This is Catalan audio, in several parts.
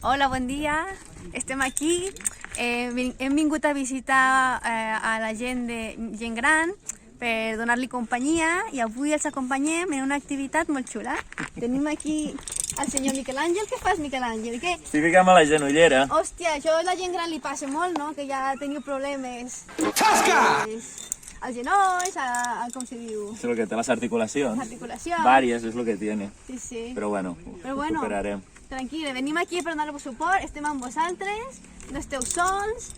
Hola, bon dia. Estem aquí. Hem vingut a visitar a la gent gran per donar-li companyia i avui els acompanyem en una activitat molt xula. Tenim aquí el senyor Miquel Àngel. Què fas, Miquel Àngel? Què? Estic ficant a la genollera. Hòstia, això a la gent gran li passa molt, no? Que ja teniu problemes als genolls, com se diu? És el que té les articulacions. Les articulacions. Varias es lo que tiene. Sí, sí. Però bueno, ho superarem. Tranquil·le, venim aquí per donar-vos suport, estem amb vosaltres, no esteu sols,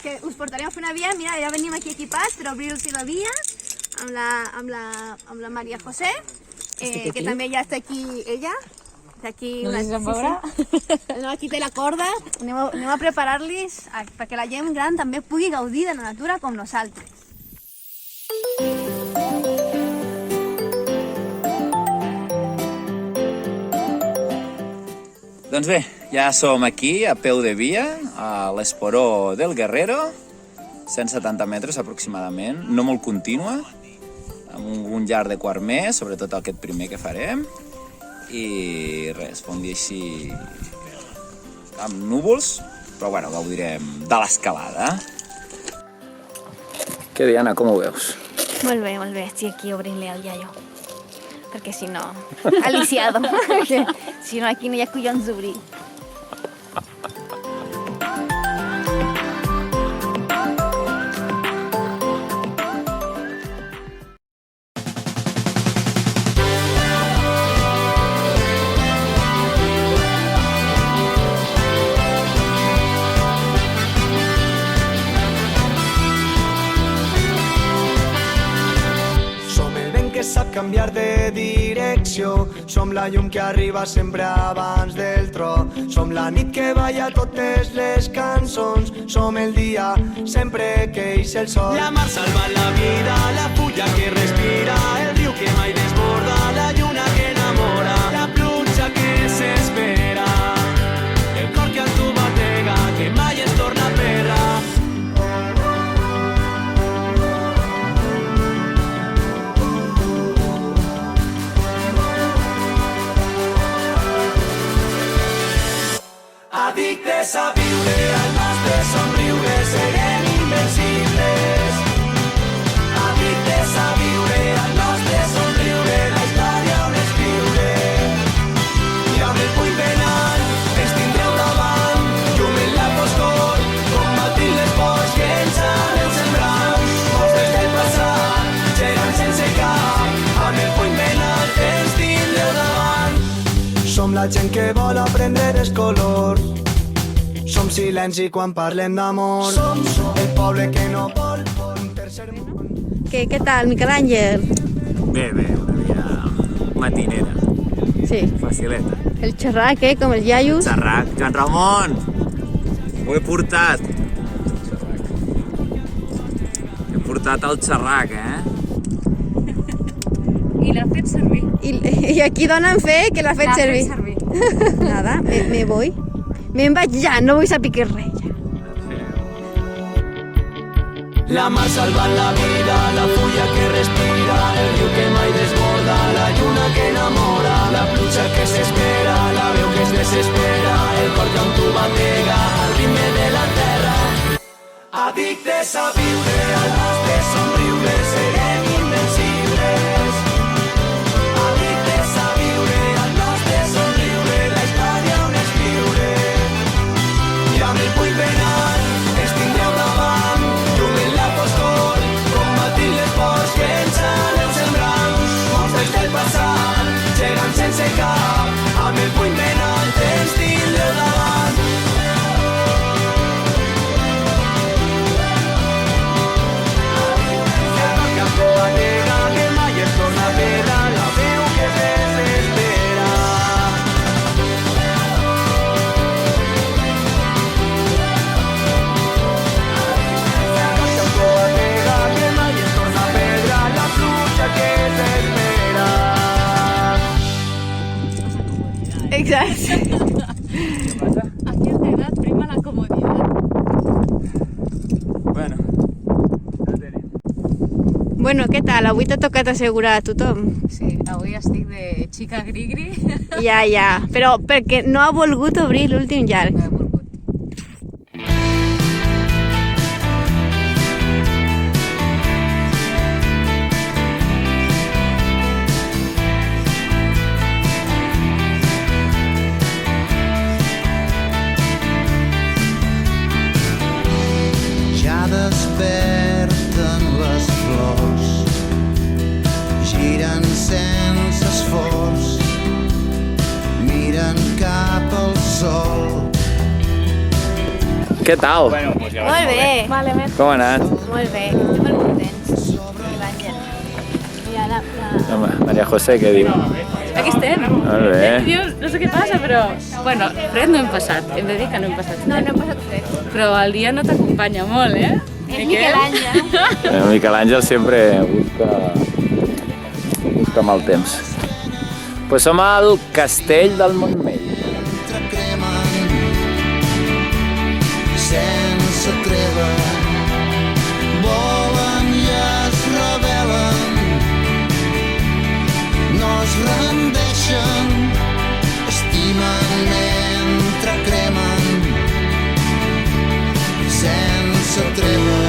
que us portarem a fer una via. Mira, ja venim aquí equipats per obrir-los la via amb la Maria José, que també ja està aquí ella. Aquí no sé si se'n veurà. No, aquí té la corda, anem a preparar-los perquè la gent gran també pugui gaudir de la natura com nosaltres. Doncs bé, ja som aquí, a peu de via, a l'Esporó del Guerrero, 170 metres aproximadament, no molt contínua, amb un llarg de quart més, sobretot aquest primer que farem, i res, fa un dia així amb núvols, però bueno, gaudirem de l'escalada. Què, Diana, com ho veus? Molt bé, estic aquí obrint-li el iaio. Perquè si no, aliciado. Si no, aquí no hi ha collons d'obrir. Sap canviar de direcció. Som la llum que arriba sempre abans del tro. Som la nit que balla totes les cançons. Som el dia sempre que ix el sol. La mar salva la vida, la fulla que respira, el riu que mai desborda, la lluna que enamora, la pluja que s'espera, el cor que a tu batega, que mai es torna a perdre. Addictes a viure, al nostre somriure serem invencibles. Addictes a viure, al nostre somriure la història on escriure. I amb el puny ben alt ens tindreu davant, llum en la foscor, combatint les pors que ens aneu sembrant. Mostres del passat, gegants sense cap, amb el puny ben alt ens tindreu davant. Som la gent que vol aprendre els colors. Som silenci quan parlem d'amor. Som el poble que no vol un tercer món. Què tal, Miquel Àngel? Bé, una via matinera. Sí. Facileta. El xerrac, com els iaios. Xerrac, Joan Ramon! Ho he portat. He portat el xerrac, I l'ha fet servir. I aquí donen fe que l'ha fet servir. Nada, me voy. Me'n vaig ja, no vull saber què res. La mar salvant la vida, la fulla que respira, el riu que mai desborda, la lluna que enamora, la pluja que s'espera, la veu que es desespera, el cor que amb tu batega, al ritme de la terra. Addictes a viure, al nostre somriure serem invencibles. Addictes a viure, al nostre somriure la història on escriure. I amb el puny ben alt ens tindreu davant, llum en la foscor, combatint les pors que ens aneu sembrant. Mostres del passat, gegants sense cap, amb el puny ben alt ens tindreu davant. El cor que amb tu batega, que mai es torna a perdre, la veu que es desespera. Exacte. Aquí a l'edat prima la comoditat. Bueno, ja tenim. Bueno, què tal? Avui t'ha tocat assegurar a tothom. Sí, avui estic de xica gri-gri. Ja, però perquè no ha volgut obrir l'últim llarg. No he volgut. Ja desperten les flors, giren sense esforç, miren cap al sol. Què tal? Molt bé. Com ha anat? Molt bé, estem molt contents. L'Àngel. Mira, Home, Maria José, què diu? Aquí estem. Molt bé. Dios, no sé què passa, però... Bueno, fred no hem passat. Hem de dir que no hem passat fred. No hem passat fred. Però el dia no t'acompanya molt, eh? És Miquel Àngel. Miquel Àngel sempre busca mal temps. Pues som al Castell del Montmell. Entrecremen sense treva, volen i es rebel·len, no es rendeixen, estimen mentre cremen sense treva.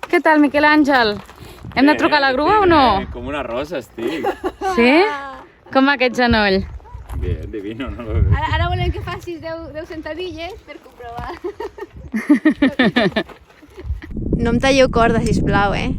Què tal, Miquel Àngel? Hem de trucar a la grua o no? Com una rosa estic. Sí? Com va aquest genoll? Bien, divino, no? Ara volem que facis 10 sentadilles per comprovar. No em talleu corda, sisplau, eh?